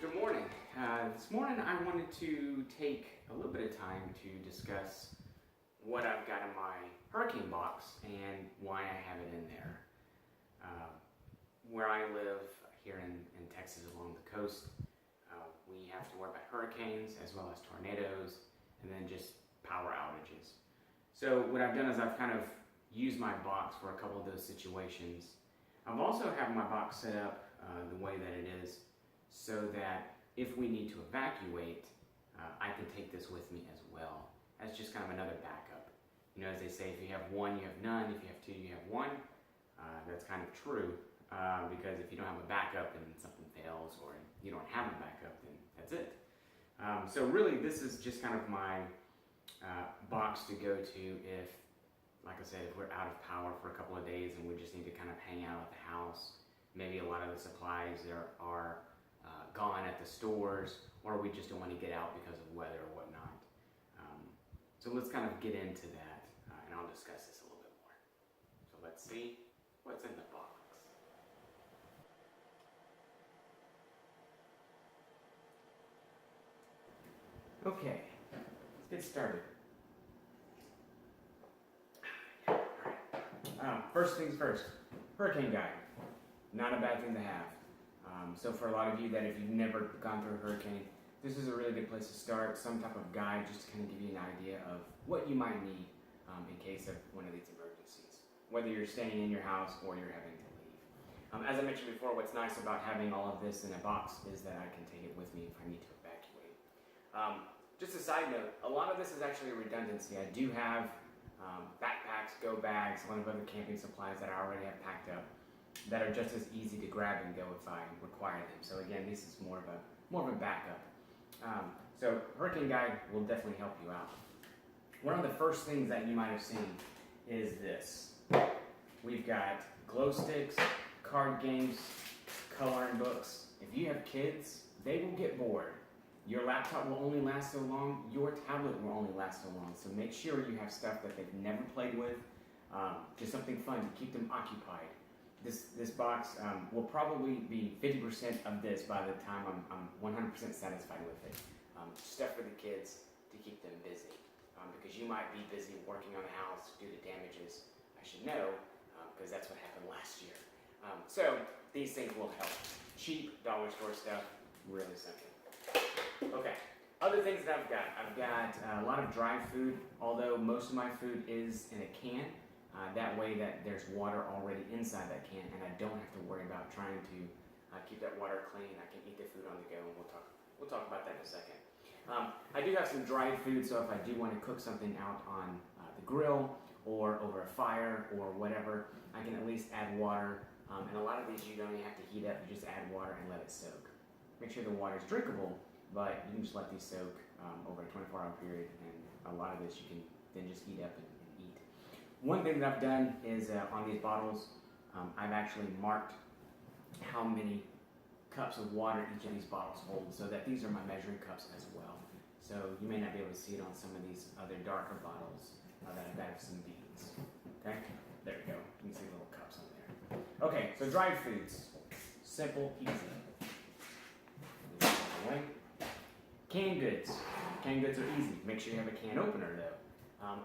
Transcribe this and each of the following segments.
Good morning. This morning I wanted to take a little bit of time to discuss what I've got in my hurricane box and why I have it in there. Where I live here in Texas along the coast, we have to worry about hurricanes as well as tornadoes and then just power outages. So what I've done is I've kind of used my box for a couple of those situations. I've also have my box set up the way that it is so that if we need to evacuate, I can take this with me as well as just kind of another backup. You know, as they say, if you have one, you have none. If you have two, you have one. That's kind of true because if you don't have a backup and something fails or you don't have a backup, then that's it. So really, this is just kind of my box to go to if, like I said, if we're out of power for a couple of days and we just need to kind of hang out at the house. Maybe a lot of the supplies are gone at the stores, or we just don't want to get out because of weather or whatnot. So let's kind of get into that, and I'll discuss this a little bit more. So let's see what's in the box. Okay, let's get started. First things first, hurricane guide. Not a bad thing to have. So for a lot of you that if you've never gone through a hurricane, this is a really good place to start. Some type of guide just to kind of give you an idea of what you might need in case of one of these emergencies, whether you're staying in your house or you're having to leave. As I mentioned before, what's nice about having all of this in a box is that I can take it with me if I need to evacuate. Just a side note, a lot of this is actually a redundancy. I do have backpacks, go bags, a lot of other camping supplies that I already have packed up that are just as easy to grab and go if I require them. So again, this is more of a backup. So hurricane guide will definitely help you out. One of the first things that you might have seen is this. We've got glow sticks, card games, coloring books. If you have kids, they will get bored. Your laptop will only last so long. Your tablet will only last so long. So make sure you have stuff that they've never played with. Just something fun to keep them occupied. This box will probably be 50% of this by the time I'm 100% satisfied with it. Stuff for the kids to keep them busy. Because you might be busy working on the house due to damages. I should know, because that's what happened last year. So these things will help. Cheap dollar store stuff, really simple. Okay, other things that I've got a lot of dry food, although most of my food is in a can. That way that there's water already inside that can, and I don't have to worry about trying to keep that water clean. I can eat the food on the go, and we'll talk about that in a second. I do have some dried food, so if I do want to cook something out on the grill or over a fire or whatever, I can at least add water. And a lot of these you don't even have to heat up, you just add water and let it soak. Make sure the water is drinkable, but you can just let these soak over a 24-hour period, and a lot of this you can then just heat up and eat. One thing that I've done is on these bottles, I've actually marked how many cups of water each of these bottles hold, so that these are my measuring cups as well. So you may not be able to see it on some of these other darker bottles that I've got some beans. Okay, there we go. You can see the little cups on there. Okay, so dried foods, simple, easy. Canned goods. Canned goods are easy. Make sure you have a can opener though.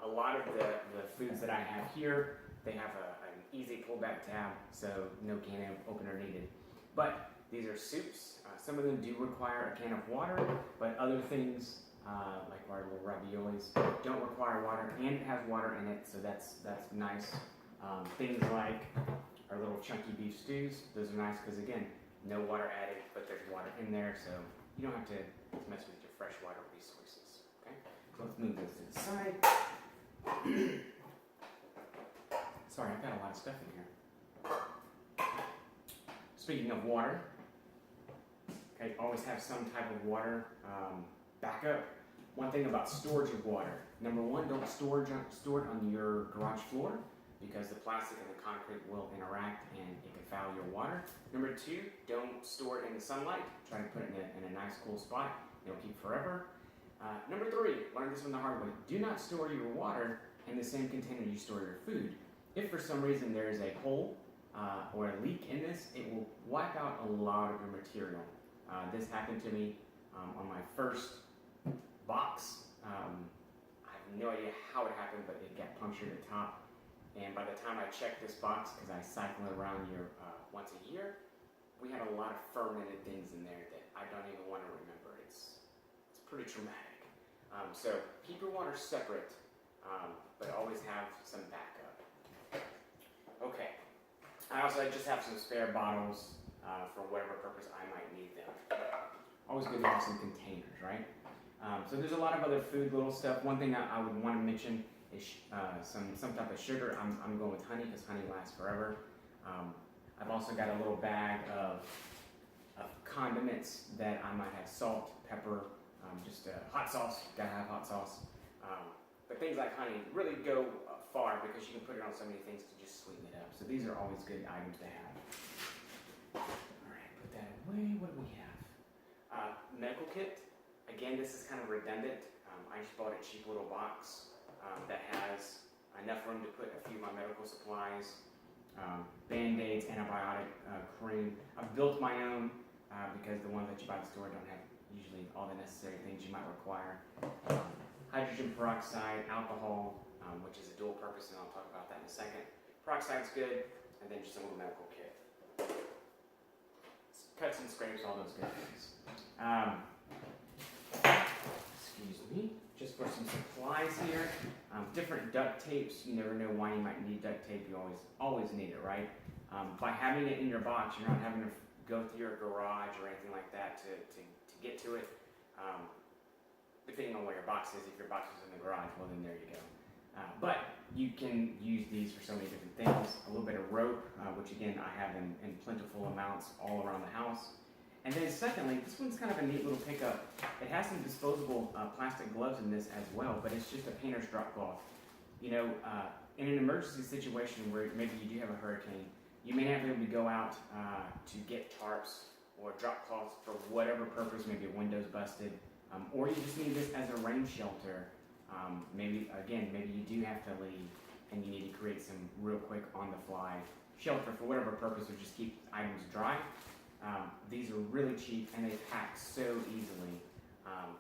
A lot of the foods that I have here, they have an easy pullback tab, so no can opener needed. But these are soups. Some of them do require a can of water, but other things, like our little raviolis, don't require water, and it has water in it, so that's nice. Things like our little chunky beef stews, those are nice because again, no water added, but there's water in there, so you don't have to mess with your freshwater resources. Okay, so let's move this to the side. Sorry, I've got a lot of stuff in here. Speaking of water, okay, always have some type of water backup. One thing about storage of water. Number one, don't store it on your garage floor because the plastic and the concrete will interact and it can foul your water. Number two, don't store it in the sunlight. Try to put it in a nice cool spot. It'll keep forever. Number three, learn this one the hard way. Do not store your water in the same container you store your food. If for some reason there is a hole or a leak in this, it will wipe out a lot of your material. This happened to me on my first box. I have no idea how it happened, but it got punctured at the top. And by the time I checked this box, because I cycle it around here once a year, we had a lot of fermented things in there that I don't even want to remember. It's pretty traumatic. So keep your water separate, but always have some backup. Okay. I just have some spare bottles for whatever purpose I might need them. Always good to have some containers, right? So there's a lot of other food little stuff. One thing I would want to mention is some type of sugar. I'm going with honey because honey lasts forever. I've also got a little bag of condiments that I might have: salt, pepper, just hot sauce. Gotta have hot sauce. But things like honey really go far because you can put it on so many things to just sweeten it up. So these are always good items to have. All right, put that away. What do we have? Medical kit. Again, this is kind of redundant. I just bought a cheap little box that has enough room to put a few of my medical supplies, Band-Aids, antibiotic cream. I've built my own because the ones that you buy at the store don't have usually all the necessary things you might require. Hydrogen peroxide, alcohol, which is a dual purpose, and I'll talk about that in a second. Peroxide's good, and then just a little medical kit. Cuts and scrapes, all those good things. Excuse me. Just for some supplies here. Different duct tapes. You never know why you might need duct tape. You always need it, right? By having it in your box, you're not having to go through your garage or anything like that to get to it. Depending on where your box is. If your box is in the garage, well then there you go. But you can use these for so many different things. A little bit of rope, which again I have in plentiful amounts all around the house. And then secondly, this one's kind of a neat little pickup. It has some disposable plastic gloves in this as well, but it's just a painter's drop cloth. You know, in an emergency situation where maybe you do have a hurricane, you may not be able to go out to get tarps or drop cloths for whatever purpose. Maybe a window's busted, or you just need this as a rain shelter. Maybe you do have to leave and you need to create some real quick on-the-fly shelter for whatever purpose, or just keep items dry. These are really cheap and they pack so easily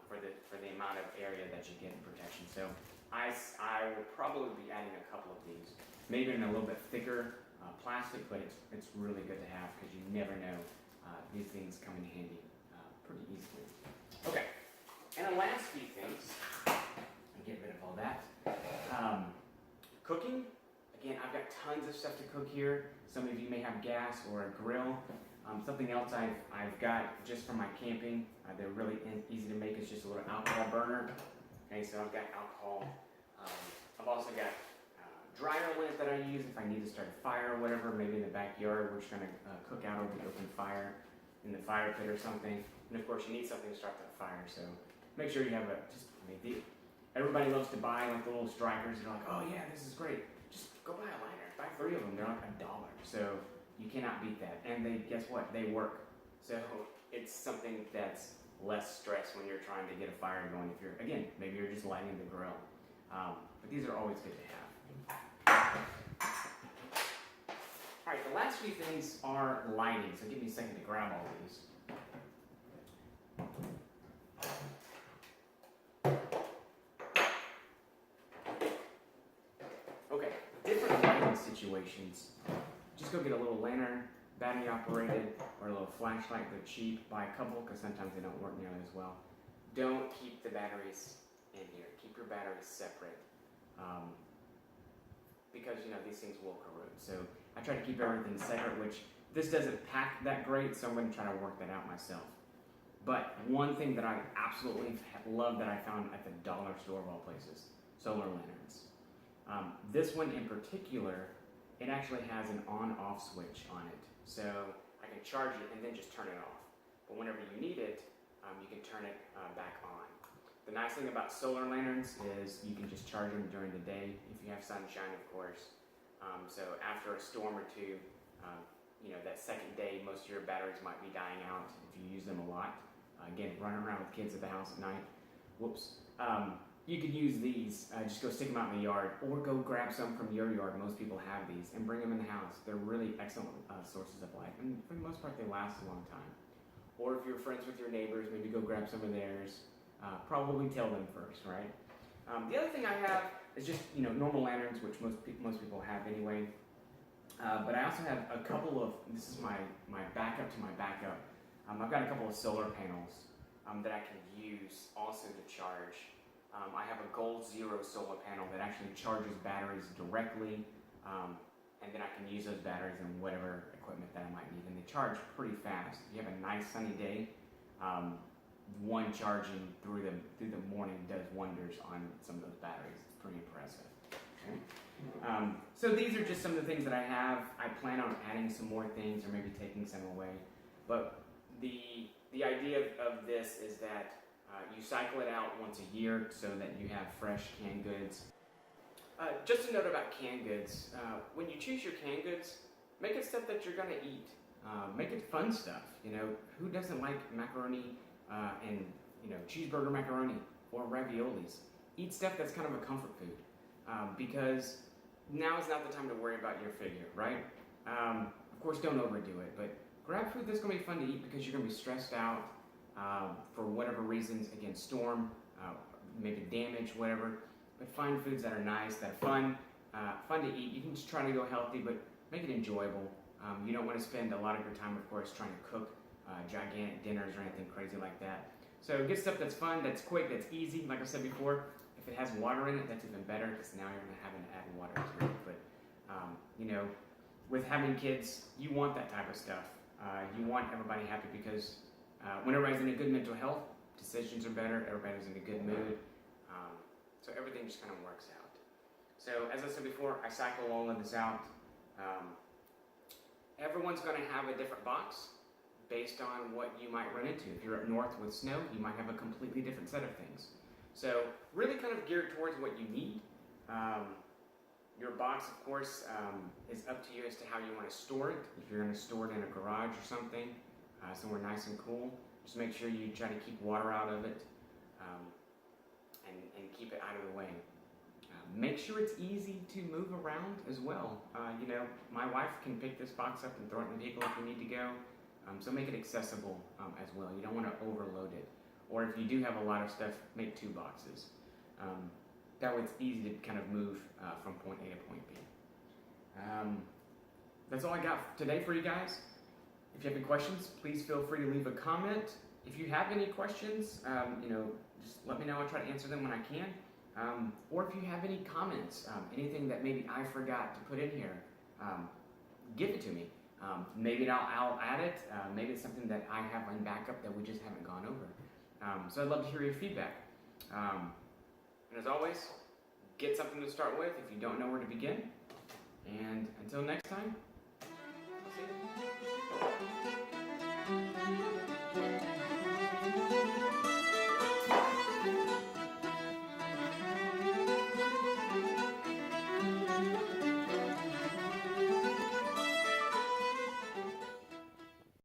for the amount of area that you get in protection. So I will probably be adding a couple of these, maybe in a little bit thicker plastic, but it's really good to have because you never know. These things come in handy pretty easily. Okay, and the last few things. Get rid of all that. Cooking. Again, I've got tons of stuff to cook here. Some of you may have gas or a grill. Something else I've got just for my camping. They're really easy to make. It's just a little alcohol burner. Okay, so I've got alcohol. I've also got dryer lint that I use if I need to start a fire or whatever. Maybe in the backyard we're just trying to cook out over the open fire in the fire pit or something. And of course you need something to start that fire. So make sure you have everybody loves to buy like the little strikers. They're like, oh yeah, this is great. Just go buy a lighter. Buy 3 of them. They're like $1. So you cannot beat that. And guess what? They work. So it's something that's less stress when you're trying to get a fire going. Maybe you're just lighting the grill. But these are always good to have. All right, the last few things are lighting. So give me a second to grab all these. Situations. Just go get a little lantern, battery operated, or a little flashlight. They're cheap. Buy a couple because sometimes they don't work nearly as well. Don't keep the batteries in here. Keep your batteries separate because these things will corrode. So I try to keep everything separate, which this doesn't pack that great, so I'm going to try to work that out myself. But one thing that I absolutely love that I found at the dollar store of all places: solar lanterns. This one in particular, it actually has an on-off switch on it. So I can charge it and then just turn it off. But whenever you need it, you can turn it back on. The nice thing about solar lanterns is you can just charge them during the day if you have sunshine, of course. So after a storm or two, that second day, most of your batteries might be dying out if you use them a lot. Again, running around with kids at the house at night. Whoops. You could use these, just go stick them out in the yard, or go grab some from your yard. Most people have these, and bring them in the house. They're really excellent sources of light, and for the most part, they last a long time. or if you're friends with your neighbors, maybe go grab some of theirs. Probably tell them first, right? The other thing I have is just normal lanterns, which most people have anyway. But I also have a couple of, this is my backup to my backup. I've got a couple of solar panels that I can use also to charge. I have a Gold Zero solar panel that actually charges batteries directly, and then I can use those batteries in whatever equipment that I might need, and they charge pretty fast. If you have a nice sunny day, one charging through the morning does wonders on some of those batteries. It's pretty impressive. Okay? So these are just some of the things that I have. I plan on adding some more things or maybe taking some away. But the idea of this is that you cycle it out once a year so that you have fresh canned goods. Just a note about canned goods. When you choose your canned goods, make it stuff that you're going to eat. Make it fun stuff. Who doesn't like macaroni and cheeseburger macaroni or raviolis? Eat stuff that's kind of a comfort food because now is not the time to worry about your figure, right? Of course, don't overdo it, but grab food that's going to be fun to eat because you're going to be stressed out for whatever reasons. Again, storm, maybe damage, whatever. But find foods that are nice, that are fun to eat. You can just try to go healthy, but make it enjoyable. You don't want to spend a lot of your time, of course, trying to cook gigantic dinners or anything crazy like that. So get stuff that's fun, that's quick, that's easy. Like I said before, if it has water in it, that's even better because now you're going to have to add water to it. But with having kids, you want that type of stuff. You want everybody happy because when everybody's in a good mental health, decisions are better, everybody's in a good mood. So everything just kind of works out. So as I said before, I cycle all of this out. Everyone's going to have a different box based on what you might run into. If you're up north with snow, you might have a completely different set of things. So really kind of geared towards what you need. Your box, of course, is up to you as to how you want to store it. If you're going to store it in a garage or something, somewhere nice and cool, just make sure you try to keep water out of it and keep it out of the way. Make sure it's easy to move around as well. My wife can pick this box up and throw it in the vehicle if we need to go. So make it accessible as well. You don't want to overload it. Or if you do have a lot of stuff, make 2 boxes. That way it's easy to kind of move from point A to point B. That's all I got today for you guys. If you have any questions, please feel free to leave a comment. If you have any questions, just let me know. I'll try to answer them when I can. Or if you have any comments, anything that maybe I forgot to put in here, give it to me. Maybe I'll add it. Maybe it's something that I have on backup that we just haven't gone over. So I'd love to hear your feedback. And as always, get something to start with if you don't know where to begin. And until next time,